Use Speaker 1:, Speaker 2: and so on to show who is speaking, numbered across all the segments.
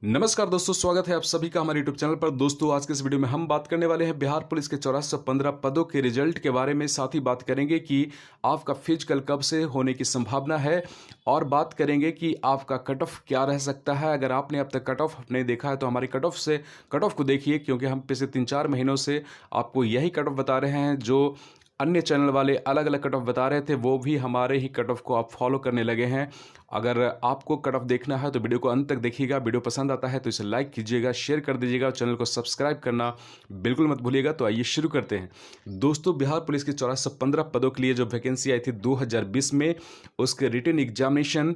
Speaker 1: नमस्कार दोस्तों, स्वागत है आप सभी का हमारे यूट्यूब चैनल पर। दोस्तों, आज के इस वीडियो में हम बात करने वाले हैं बिहार पुलिस के 8415 पदों के रिजल्ट के बारे में। साथ ही बात करेंगे कि आपका फिजिकल कब से होने की संभावना है और बात करेंगे कि आपका कट ऑफ क्या रह सकता है। अगर आपने अब तक कट ऑफ नहीं देखा है तो हमारी कट ऑफ को देखिए, क्योंकि हम पिछले 3-4 महीनों से आपको यही कट ऑफ बता रहे हैं। जो अन्य चैनल वाले अलग अलग कट ऑफ बता रहे थे, वो भी हमारे ही कट ऑफ को आप फॉलो करने लगे हैं। अगर आपको कट ऑफ देखना है तो वीडियो को अंत तक देखिएगा। वीडियो पसंद आता है तो इसे लाइक कीजिएगा, शेयर कर दीजिएगा और चैनल को सब्सक्राइब करना बिल्कुल मत भूलिएगा। तो आइए शुरू करते हैं। दोस्तों, बिहार पुलिस के 8415 पदों के लिए जो वैकेंसी आई थी 2020 में, उसके रिटन एग्जामिनेशन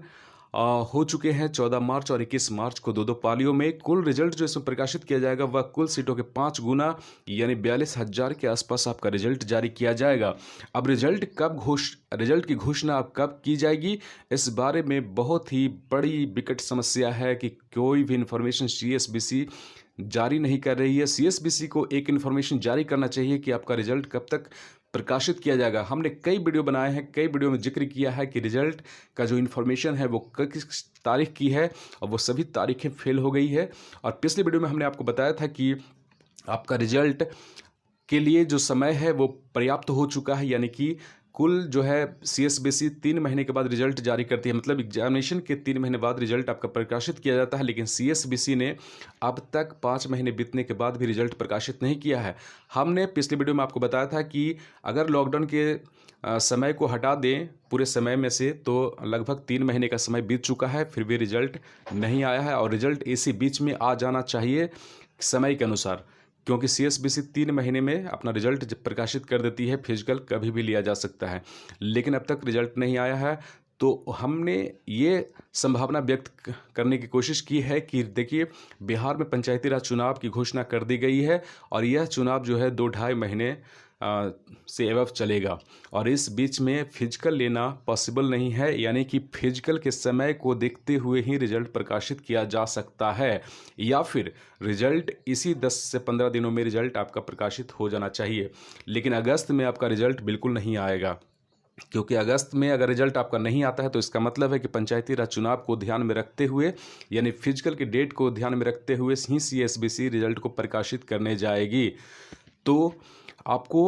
Speaker 1: हो चुके हैं 14 मार्च और 21 मार्च को, दो पालियों में। कुल रिजल्ट जो इसमें प्रकाशित किया जाएगा वह कुल सीटों के 5 गुना यानी 42,000 के आसपास आपका रिजल्ट जारी किया जाएगा। अब रिजल्ट की घोषणा अब कब की जाएगी, इस बारे में बहुत ही बड़ी विकट समस्या है कि कोई भी इंफॉर्मेशन सीएसबीसी जारी नहीं कर रही है। सीएसबीसी को एक इन्फॉर्मेशन जारी करना चाहिए कि आपका रिजल्ट कब तक प्रकाशित किया जाएगा। हमने कई वीडियो बनाए हैं, कई वीडियो में जिक्र किया है कि रिजल्ट का जो इन्फॉर्मेशन है वो किस तारीख की है, और वो सभी तारीखें फेल हो गई है। और पिछले वीडियो में हमने आपको बताया था कि आपका रिजल्ट के लिए जो समय है वो पर्याप्त हो चुका है, यानी कि कुल जो है सीएसबीसी 3 महीने के बाद रिजल्ट जारी करती है, मतलब एग्जामिनेशन के 3 महीने बाद रिजल्ट आपका प्रकाशित किया जाता है। लेकिन सीएसबीसी ने अब तक 5 महीने बीतने के बाद भी रिजल्ट प्रकाशित नहीं किया है। हमने पिछले वीडियो में आपको बताया था कि अगर लॉकडाउन के समय को हटा दें पूरे समय में से, तो लगभग 3 महीने का समय बीत चुका है, फिर भी रिजल्ट नहीं आया है। और रिजल्ट इसी बीच में आ जाना चाहिए समय के अनुसार, क्योंकि सीएसबीसी 3 महीने में अपना रिजल्ट जब प्रकाशित कर देती है। फिजिकल कभी भी लिया जा सकता है, लेकिन अब तक रिजल्ट नहीं आया है। तो हमने ये संभावना व्यक्त करने की कोशिश की है कि देखिए, बिहार में पंचायती राज चुनाव की घोषणा कर दी गई है और यह चुनाव जो है 2-2.5 महीने से एवं चलेगा, और इस बीच में फिजिकल लेना पॉसिबल नहीं है। यानी कि फिजिकल के समय को देखते हुए ही रिजल्ट प्रकाशित किया जा सकता है, या फिर रिजल्ट इसी 10 से 15 दिनों में रिजल्ट आपका प्रकाशित हो जाना चाहिए। लेकिन अगस्त में आपका रिजल्ट बिल्कुल नहीं आएगा, क्योंकि अगस्त में अगर रिजल्ट आपका नहीं आता है तो इसका मतलब है कि पंचायती राज चुनाव को ध्यान में रखते हुए, यानी फिजिकल की डेट को ध्यान में रखते हुए ही सीएसबीसी रिजल्ट को प्रकाशित करने जाएगी। तो आपको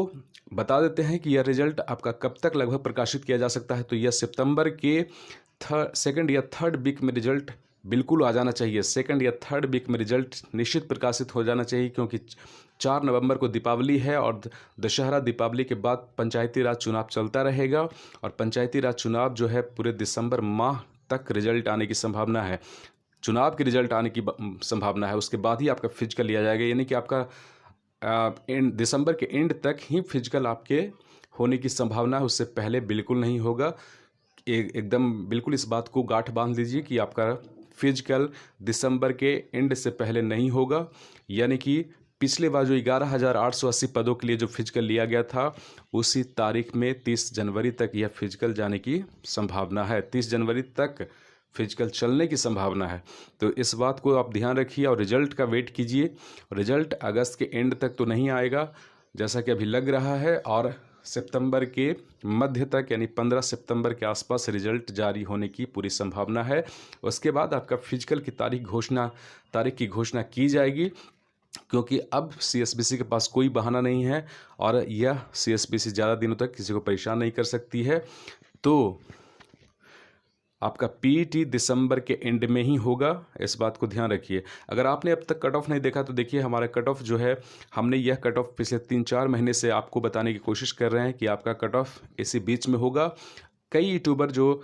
Speaker 1: बता देते हैं कि यह रिजल्ट आपका कब तक लगभग प्रकाशित किया जा सकता है। तो यह सितंबर के सेकंड या थर्ड वीक में रिजल्ट बिल्कुल आ जाना चाहिए। सेकंड या थर्ड वीक में रिजल्ट निश्चित प्रकाशित हो जाना चाहिए, क्योंकि 4 नवंबर को दीपावली है और दशहरा दीपावली के बाद पंचायती राज चुनाव चलता रहेगा, और पंचायती राज चुनाव जो है पूरे दिसंबर माह तक रिजल्ट आने की संभावना है। चुनाव के रिजल्ट आने की संभावना है, उसके बाद ही आपका फिजिकल लिया जाएगा। यानी कि आपका दिसंबर के एंड तक ही फिजिकल आपके होने की संभावना है, उससे पहले बिल्कुल नहीं होगा। एकदम बिल्कुल इस बात को गांठ बांध लीजिए कि आपका फिजिकल दिसंबर के एंड से पहले नहीं होगा। यानी कि पिछले बार जो 11,880 पदों के लिए जो फिजिकल लिया गया था, उसी तारीख में 30 जनवरी तक यह फिजिकल जाने की संभावना है। 30 जनवरी तक फिजिकल चलने की संभावना है। तो इस बात को आप ध्यान रखिए और रिजल्ट का वेट कीजिए। रिजल्ट अगस्त के एंड तक तो नहीं आएगा जैसा कि अभी लग रहा है, और सितंबर के मध्य तक यानी 15 सितंबर के आसपास रिजल्ट जारी होने की पूरी संभावना है। उसके बाद आपका फिजिकल की तारीख की घोषणा की जाएगी, क्योंकि अब सीएसबीसी के पास कोई बहाना नहीं है और यह सीएसबीसी ज़्यादा दिनों तक किसी को परेशान नहीं कर सकती है। तो आपका पीईटी दिसंबर के एंड में ही होगा, इस बात को ध्यान रखिए। अगर आपने अब तक कट ऑफ नहीं देखा तो देखिए, हमारा कट ऑफ जो है, हमने यह कट ऑफ पिछले 3-4 महीने से आपको बताने की कोशिश कर रहे हैं कि आपका कट ऑफ इसी बीच में होगा। कई यूट्यूबर जो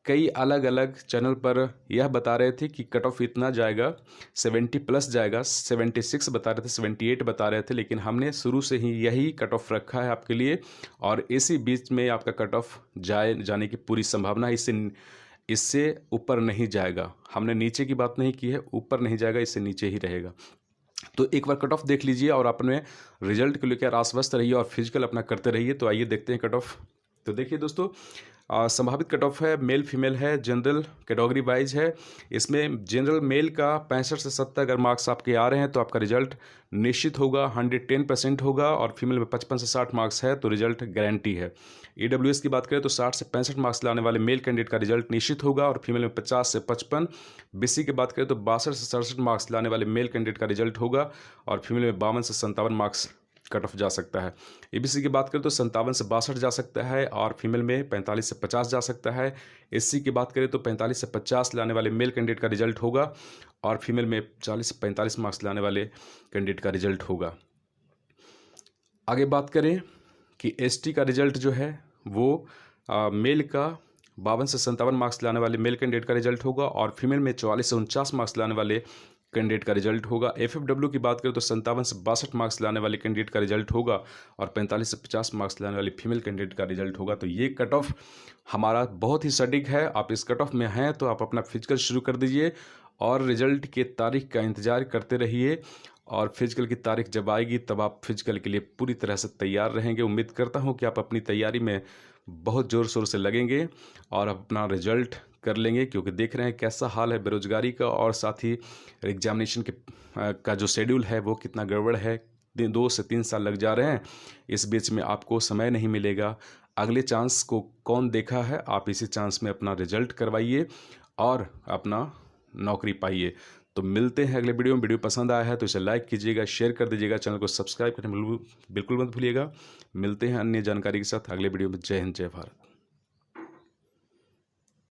Speaker 1: कई अलग अलग चैनल पर यह बता रहे थे कि कट ऑफ इतना जाएगा, 70 प्लस जाएगा, 76 बता रहे थे, 78 बता रहे थे, लेकिन हमने शुरू से ही यही कट ऑफ रखा है आपके लिए, और इसी बीच में आपका कट ऑफ जाने की पूरी संभावना है। इससे ऊपर नहीं जाएगा। हमने नीचे की बात नहीं की है, ऊपर नहीं जाएगा, इससे नीचे ही रहेगा। तो एक बार कट ऑफ देख लीजिए और अपने रिजल्ट को लेकर आश्वस्त रहिए और फिजिकल अपना करते रहिए। तो आइए देखते हैं कट ऑफ। तो देखिए दोस्तों, संभावित कट ऑफ है, मेल फीमेल है, जनरल कैटेगरी वाइज है। इसमें जनरल मेल का 65 से 70 अगर मार्क्स आपके आ रहे हैं तो आपका रिजल्ट निश्चित होगा, 110% होगा। और फीमेल में 55 से 60 मार्क्स है तो रिजल्ट गारंटी है। EWS की बात करें तो 60 से 65 मार्क्स लाने वाले मेल कैंडिडेट का रिजल्ट निश्चित होगा और फीमेल में 50 से 55। BC की बात करें तो 62 से 67 मार्क्स लाने वाले मेल कैंडिडेट का रिजल्ट होगा और फीमेल में 52 से 57 मार्क्स कट ऑफ जा सकता है। ABC की बात करें तो 57 से 62 जा सकता है और फीमेल में 45 से 50 जा सकता है। SC की बात करें तो 45 से 50 लाने वाले मेल कैंडिडेट का रिजल्ट होगा और फीमेल में 40 से 45 मार्क्स लाने वाले कैंडिडेट का रिजल्ट होगा। आगे बात करें कि ST का रिजल्ट जो है वो मेल का 52 से 57 मार्क्स लाने वाले मेल कैंडिडेट का रिजल्ट होगा और फीमेल में 44 से 49 मार्क्स लाने वाले कैंडिडेट का रिजल्ट होगा। FFW की बात करें तो 57 से 62 मार्क्स लाने वाले कैंडिडेट का रिजल्ट होगा और 45 से 50 मार्क्स लाने वाली फीमेल कैंडिडेट का रिजल्ट होगा। तो ये कट ऑफ हमारा बहुत ही सटीक है। आप इस कट ऑफ में हैं तो आप अपना फिजिकल शुरू कर दीजिए और रिजल्ट के तारीख का इंतज़ार करते रहिए और फिजिकल की तारीख जब आएगी तब आप फिजिकल के लिए पूरी तरह से तैयार रहेंगे। उम्मीद करता हूँ कि आप अपनी तैयारी में बहुत ज़ोर शोर से लगेंगे और अपना रिजल्ट कर लेंगे, क्योंकि देख रहे हैं कैसा हाल है बेरोजगारी का और साथ ही एग्जामिनेशन के का जो शेड्यूल है वो कितना गड़बड़ है। 2 से 3 साल लग जा रहे हैं, इस बीच में आपको समय नहीं मिलेगा। अगले चांस को कौन देखा है, आप इसी चांस में अपना रिजल्ट करवाइए और अपना नौकरी पाइए। तो मिलते हैं अगले वीडियो में। वीडियो पसंद आया है तो इसे लाइक कीजिएगा, शेयर कर दीजिएगा, चैनल को सब्सक्राइब करना बिल्कुल मत भूलिएगा। मिलते हैं अन्य जानकारी के साथ अगले वीडियो में। जय हिंद, जय भारत।